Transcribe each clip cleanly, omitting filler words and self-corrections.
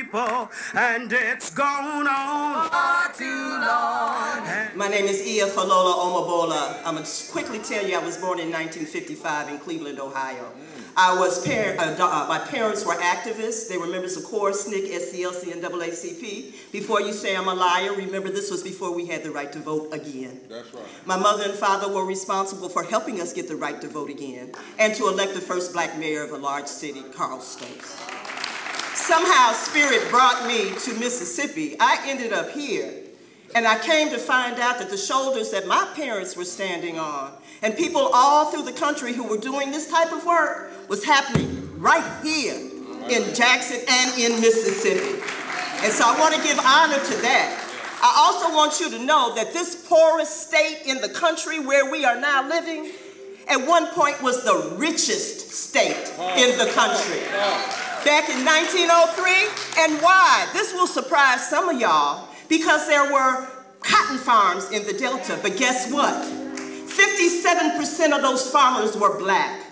people, and it's gone on far too long. My name is Iya'Falola Omobola. I'm going to quickly tell you I was born in 1955 in Cleveland, Ohio. My parents were activists. They were members of CORE, SNCC, SCLC, and NAACP. Before you say I'm a liar, remember this was before we had the right to vote again. That's right. My mother and father were responsible for helping us get the right to vote again and to elect the first black mayor of a large city, Carl Stokes. Somehow spirit brought me to Mississippi. I ended up here, and I came to find out that the shoulders that my parents were standing on and people all through the country who were doing this type of work was happening right here in Jackson and in Mississippi. And so I want to give honor to that. I also want you to know that this poorest state in the country where we are now living at one point was the richest state in the country. Back in 1903, and why? This will surprise some of y'all because there were cotton farms in the Delta, but guess what? 57% of those farmers were black.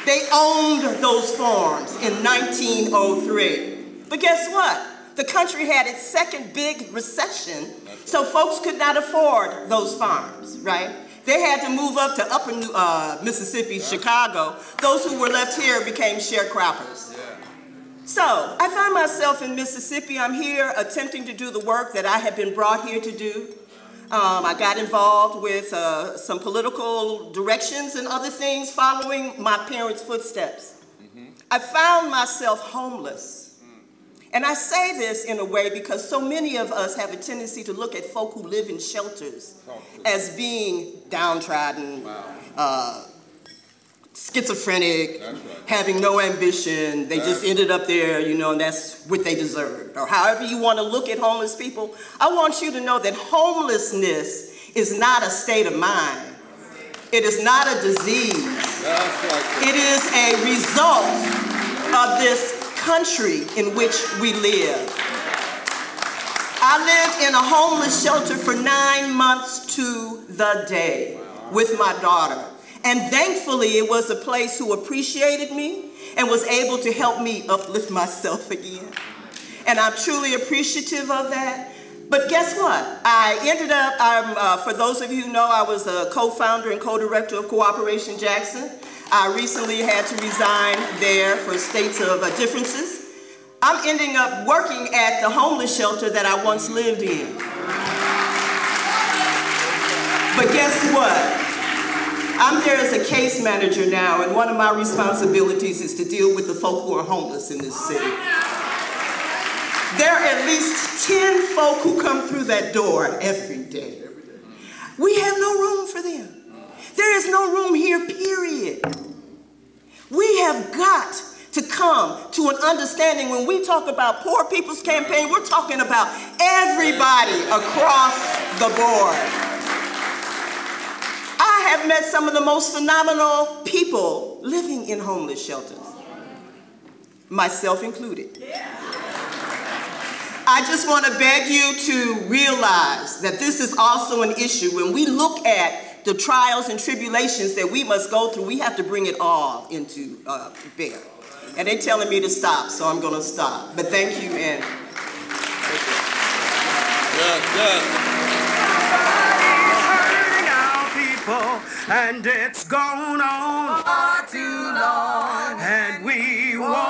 They owned those farms in 1903. But guess what? The country had its second big recession, so folks could not afford those farms, right? They had to move up to upper Mississippi, Chicago. Those who were left here became sharecroppers. So I find myself in Mississippi. I'm here attempting to do the work that I have been brought here to do. I got involved with some political directions and other things following my parents' footsteps. I found myself homeless. And I say this in a way because so many of us have a tendency to look at folk who live in shelters as being downtrodden, schizophrenic, having no ambition. They just ended up there, you know, and that's what they deserved. Or however you want to look at homeless people, I want you to know that homelessness is not a state of mind. It is not a disease. It is a result of this country in which we live. I lived in a homeless shelter for 9 months to the day with my daughter. And thankfully, it was a place who appreciated me and was able to help me uplift myself again. And I'm truly appreciative of that. But guess what? I ended up, for those of you who know, I was a co-founder and co-director of Cooperation Jackson. I recently had to resign there for states of differences. I'm ending up working at the homeless shelter that I once lived in. But guess what? I'm there as a case manager now, and one of my responsibilities is to deal with the folk who are homeless in this city. There are at least 10 folk who come through that door every day. We have no room for them. There is no room here, period. We have got to come to an understanding. When we talk about Poor People's Campaign, we're talking about everybody across the board. I have met some of the most phenomenal people living in homeless shelters, myself included. I just want to beg you to realize that this is also an issue. When we look at the trials and tribulations that we must go through, we have to bring it all into bear. And they're telling me to stop, so I'm going to stop. But thank you, and and it's gone on far too long, and we want